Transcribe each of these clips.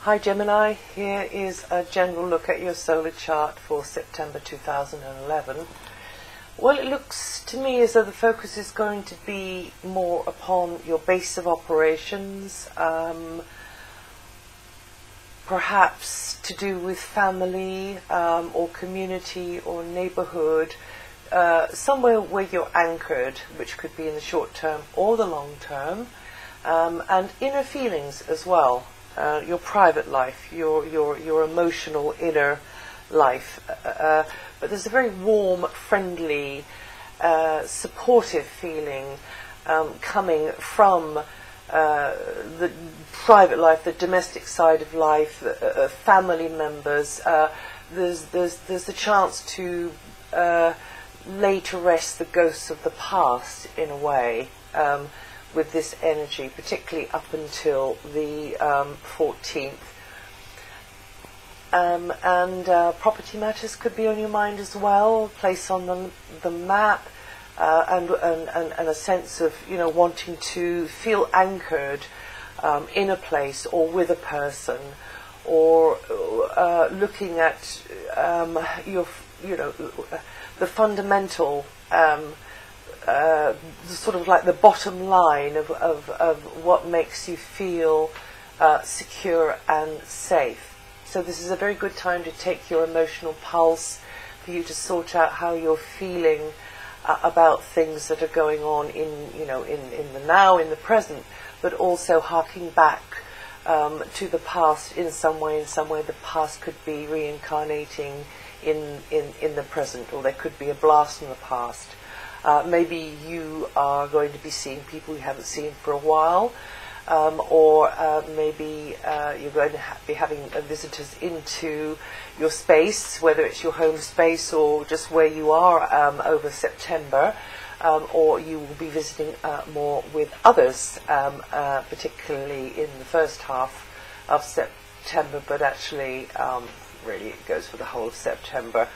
Hi Gemini, here is a general look at your solar chart for September 2011. Well, it looks to me as though the focus is going to be more upon your base of operations, perhaps to do with family or community or neighborhood, somewhere where you're anchored, which could be in the short term or the long term, and inner feelings as well. Your private life, your emotional inner life, but there's a very warm, friendly, supportive feeling coming from the private life, the domestic side of life, family members. There's the chance to lay to rest the ghosts of the past in a way. With this energy, particularly up until the 14th. And property matters could be on your mind as well, place on the map, and a sense of, wanting to feel anchored in a place or with a person, or looking at the fundamental sort of like the bottom line of what makes you feel secure and safe. So this is a very good time to take your emotional pulse, for you to sort out how you're feeling about things that are going on in the now, in the present, but also harking back to the past in some way. In some way, the past could be reincarnating in the present, or there could be a blast from the past. Maybe you are going to be seeing people you haven't seen for a while, or maybe you're going to be having visitors into your space, whether it's your home space or just where you are over September, or you will be visiting more with others, particularly in the first half of September, but actually really it goes for the whole of September.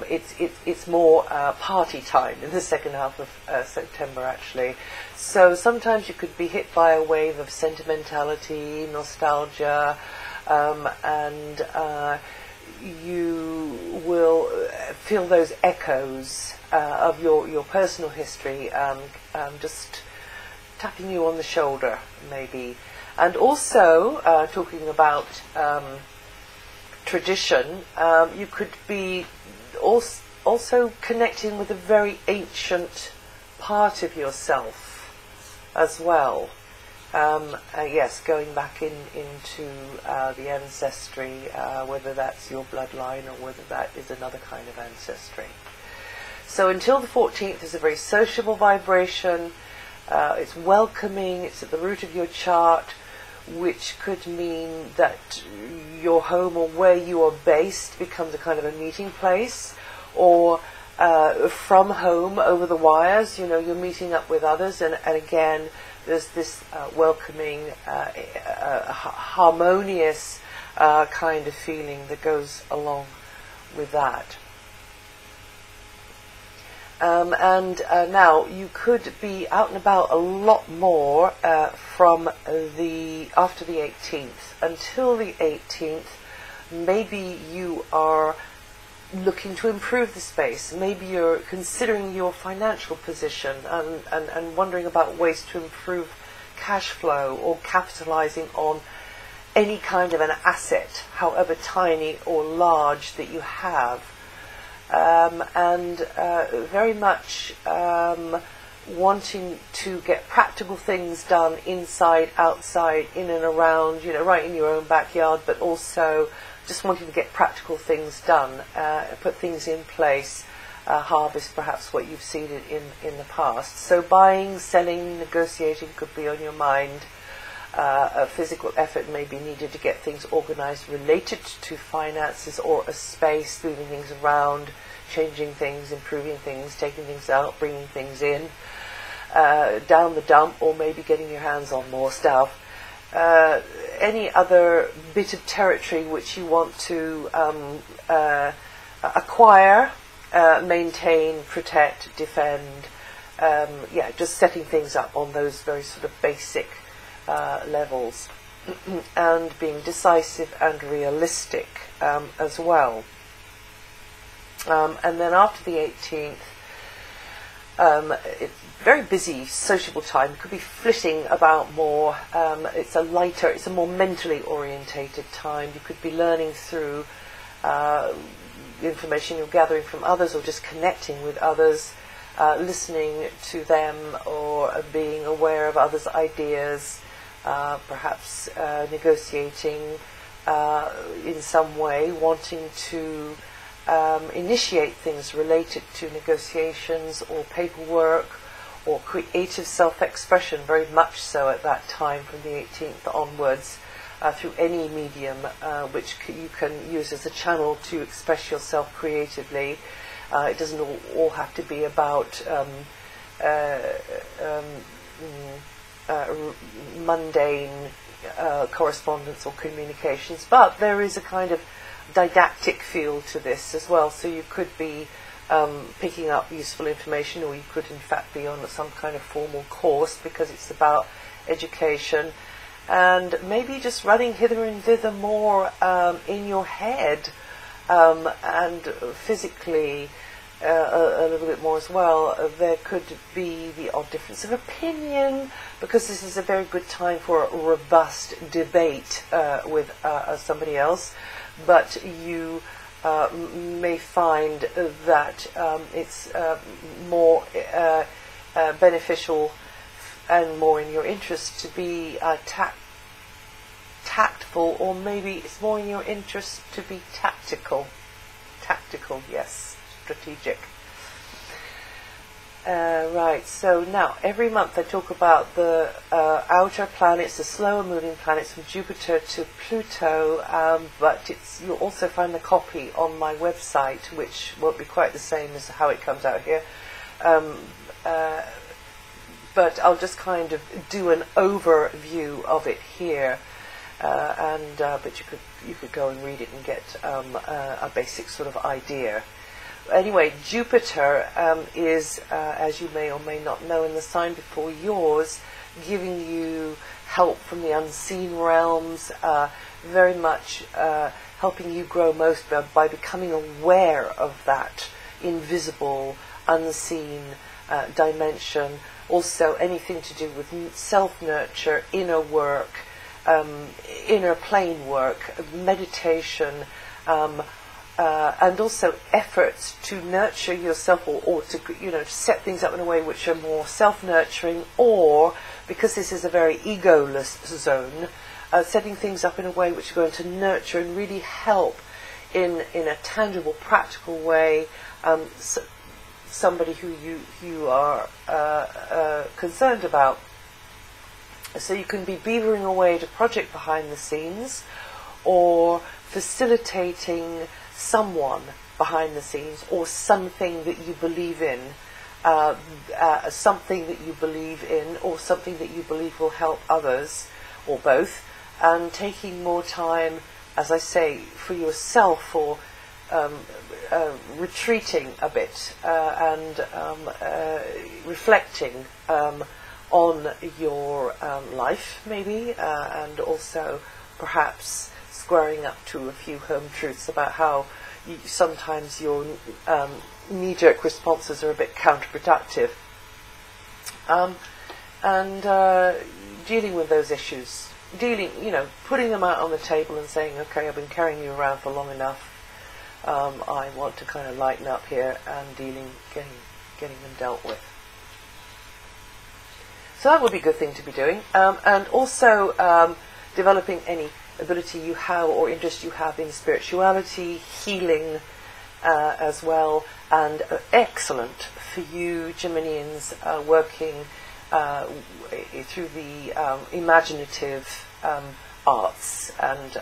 It's more party time in the second half of September, actually. So sometimes you could be hit by a wave of sentimentality, nostalgia, and you will feel those echoes of your personal history, just tapping you on the shoulder, maybe. And also, talking about tradition, you could be also connecting with a very ancient part of yourself as well. Yes, going back into the ancestry, whether that's your bloodline or whether that is another kind of ancestry. So until the 14th is a very sociable vibration. It's welcoming, it's at the root of your chart, which could mean that your home or where you are based becomes a kind of a meeting place, or from home over the wires, you're meeting up with others, and again there's this welcoming, harmonious kind of feeling that goes along with that. Now you could be out and about a lot more from after the 18th until the 18th. Maybe you are looking to improve the space. Maybe you're considering your financial position and wondering about ways to improve cash flow, or capitalizing on any kind of an asset, however tiny or large, that you have. And very much wanting to get practical things done inside, outside, in and around, right in your own backyard, but also just wanting to get practical things done, put things in place, harvest perhaps what you've seeded in the past. So buying, selling, negotiating could be on your mind. A physical effort may be needed to get things organized related to finances or a space, moving things around, changing things, improving things, taking things out, bringing things in, down the dump, or maybe getting your hands on more stuff. Any other bit of territory which you want to acquire, maintain, protect, defend, just setting things up on those very sort of basic levels. and being decisive and realistic as well. And then after the 18th, it's very busy, sociable time. You could be flitting about more. It's a more mentally orientated time. You could be learning through information you're gathering from others, or just connecting with others, listening to them, or being aware of others' ideas, perhaps negotiating in some way, wanting to initiate things related to negotiations or paperwork or creative self-expression, very much so at that time from the 18th onwards, through any medium which you can use as a channel to express yourself creatively. It doesn't all have to be about mundane correspondence or communications, but there is a kind of didactic feel to this as well. So you could be picking up useful information, or you could in fact be on some kind of formal course because it's about education, and maybe just running hither and thither more in your head and physically a little bit more as well. There could be the odd difference of opinion, because this is a very good time for a robust debate with somebody else, but you may find that it's more beneficial and more in your interest to be tactful, or maybe it's more in your interest to be tactical. Tactical, yes, strategic. Right, so now every month I talk about the outer planets, the slower moving planets from Jupiter to Pluto, but you'll also find the copy on my website, which won't be quite the same as how it comes out here. But I'll just kind of do an overview of it here, but you could go and read it and get a basic sort of idea. Anyway, Jupiter is, as you may or may not know, in the sign before yours, giving you help from the unseen realms, very much helping you grow most by becoming aware of that invisible, unseen dimension. Also, anything to do with self-nurture, inner work, inner plane work, meditation, and also efforts to nurture yourself, or to set things up in a way which are more self-nurturing, or, because this is a very egoless zone, setting things up in a way which are going to nurture and really help in a tangible, practical way somebody who you are concerned about. So you can be beavering away at a project behind the scenes, or facilitating someone behind the scenes, or something that you believe in, something that you believe in, or something that you believe will help others, or both, and taking more time, as I say, for yourself, or retreating a bit and reflecting on your life, maybe, and also perhaps squaring up to a few home truths about how sometimes your knee-jerk responses are a bit counterproductive, and dealing with those issues, putting them out on the table and saying, okay, I've been carrying you around for long enough, I want to kind of lighten up here, and getting them dealt with. So that would be a good thing to be doing, and also developing any ability you have or interest you have in spirituality, healing as well, and excellent for you Geminians working through the imaginative arts, and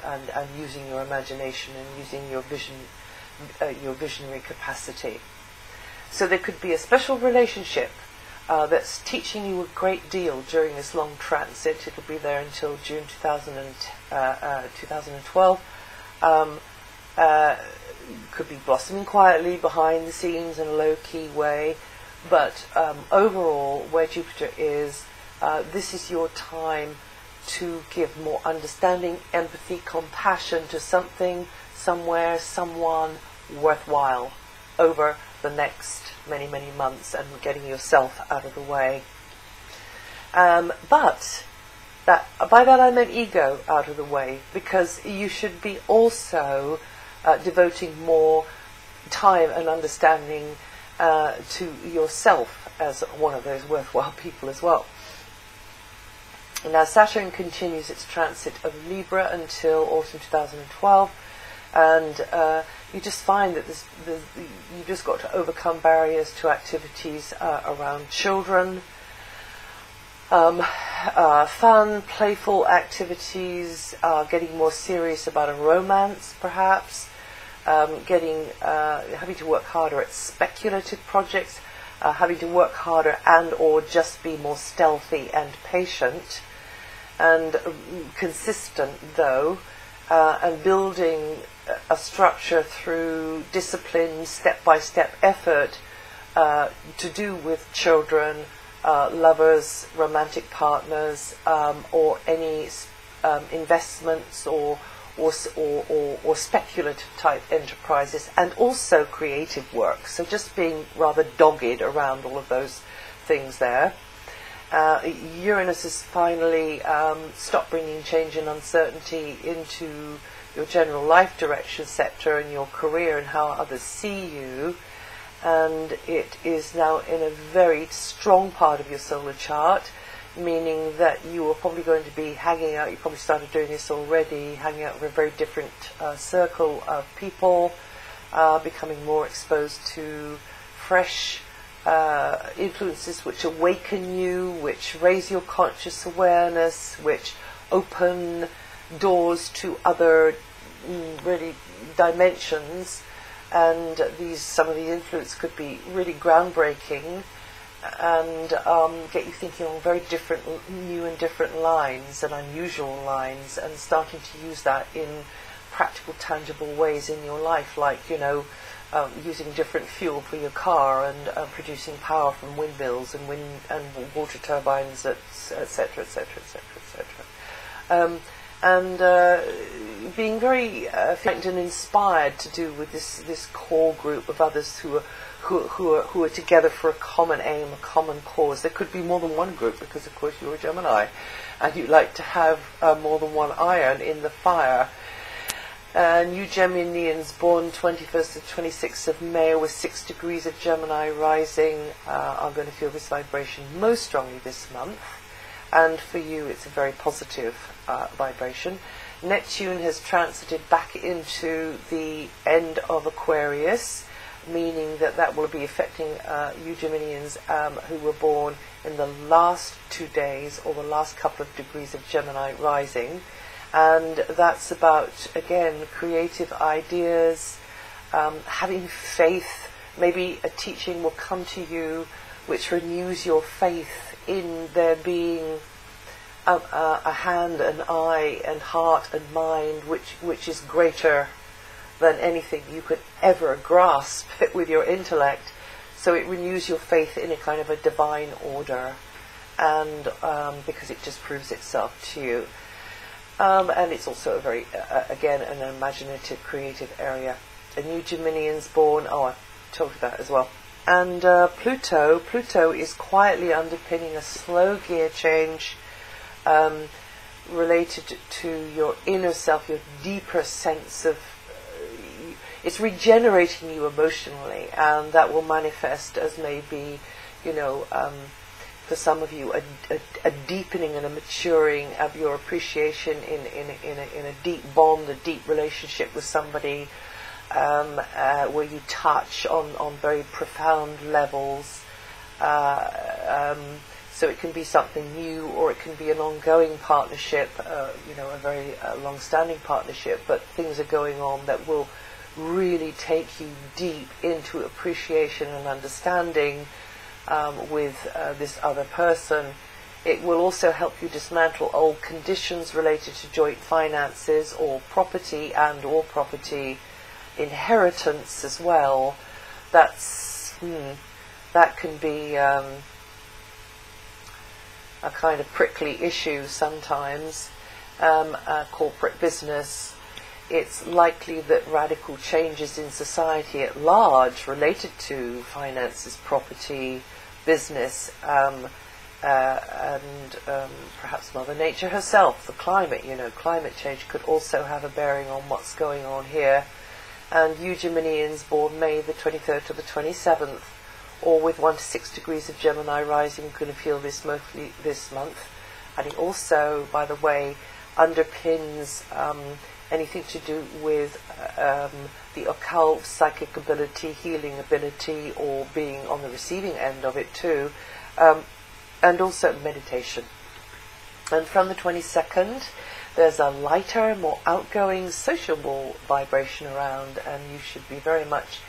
using your imagination and using your vision, your visionary capacity. So there could be a special relationship that's teaching you a great deal during this long transit. It'll be there until June 2012. Could be blossoming quietly behind the scenes in a low-key way, but overall, where Jupiter is, this is your time to give more understanding, empathy, compassion to something, somewhere, someone worthwhile over the next many, many months, and getting yourself out of the way. But by that I meant ego out of the way, because you should be also devoting more time and understanding to yourself as one of those worthwhile people as well. Now Saturn continues its transit of Libra until autumn 2012, and you just find that you just got to overcome barriers to activities around children, fun, playful activities, getting more serious about a romance perhaps, having to work harder at speculative projects, having to work harder and or just be more stealthy and patient and consistent though, and building a structure through disciplined step-by-step effort to do with children, lovers, romantic partners, or any investments or speculative type enterprises, and also creative work. So just being rather dogged around all of those things there. Uranus has finally stopped bringing change and uncertainty into your general life direction sector and your career and how others see you, and it is now in a very strong part of your solar chart, meaning that you are probably going to be hanging out, you probably started doing this already, hanging out with a very different circle of people, becoming more exposed to fresh influences which awaken you, which raise your conscious awareness, which open doors to other really dimensions, and some of the influence could be really groundbreaking and get you thinking on very different, new and different lines and unusual lines, and starting to use that in practical, tangible ways in your life, like, using different fuel for your car and producing power from windmills and water turbines, etc., etc., etc., etc. And being very affected and inspired to do with this core group of others who are together for a common aim, a common cause. There could be more than one group, because of course you're a Gemini, and you like to have more than one iron in the fire. You Geminians born 21st to 26th of May with 6 degrees of Gemini rising are going to feel this vibration most strongly this month. And for you, it's a very positive vibration. Neptune has transited back into the end of Aquarius, meaning that will be affecting you Geminians who were born in the last 2 days or the last couple of degrees of Gemini rising. And that's about, again, creative ideas, having faith. Maybe a teaching will come to you which renews your faith in there being a hand, an eye, and heart and mind which is greater than anything you could ever grasp with your intellect. So it renews your faith in a kind of a divine order, and because it just proves itself to you. And it's also a very, again, an imaginative, creative area. And you Geminians born, I told you that as well. And Pluto is quietly underpinning a slow gear change related to your inner self, your deeper sense of, it's regenerating you emotionally, and that will manifest as maybe, for some of you, a deepening and a maturing of your appreciation in a deep bond, a deep relationship with somebody, where you touch on very profound levels. So it can be something new, or it can be an ongoing partnership, a very long-standing partnership, but things are going on that will really take you deep into appreciation and understanding with this other person. It will also help you dismantle old conditions related to joint finances or property and or property inheritance as well. That can be a kind of prickly issue sometimes, corporate business. It's likely that radical changes in society at large related to finances, property, business, and perhaps Mother Nature herself, the climate, climate change could also have a bearing on what's going on here. And you Geminians born May the 23rd to the 27th, or with 1 to 6 degrees of Gemini rising, are going to feel this month. And it also, by the way, underpins anything to do with the occult, psychic ability, healing ability, or being on the receiving end of it too, and also meditation. And from the 22nd, there's a lighter, more outgoing, sociable vibration around, and you should be very much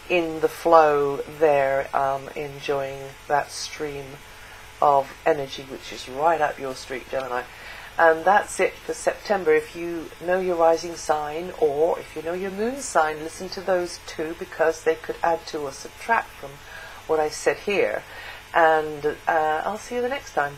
in the flow there, enjoying that stream of energy, which is right up your street, Gemini. And that's it for September. If you know your rising sign, or if you know your moon sign, listen to those two, because they could add to or subtract from what I said here. And I'll see you the next time.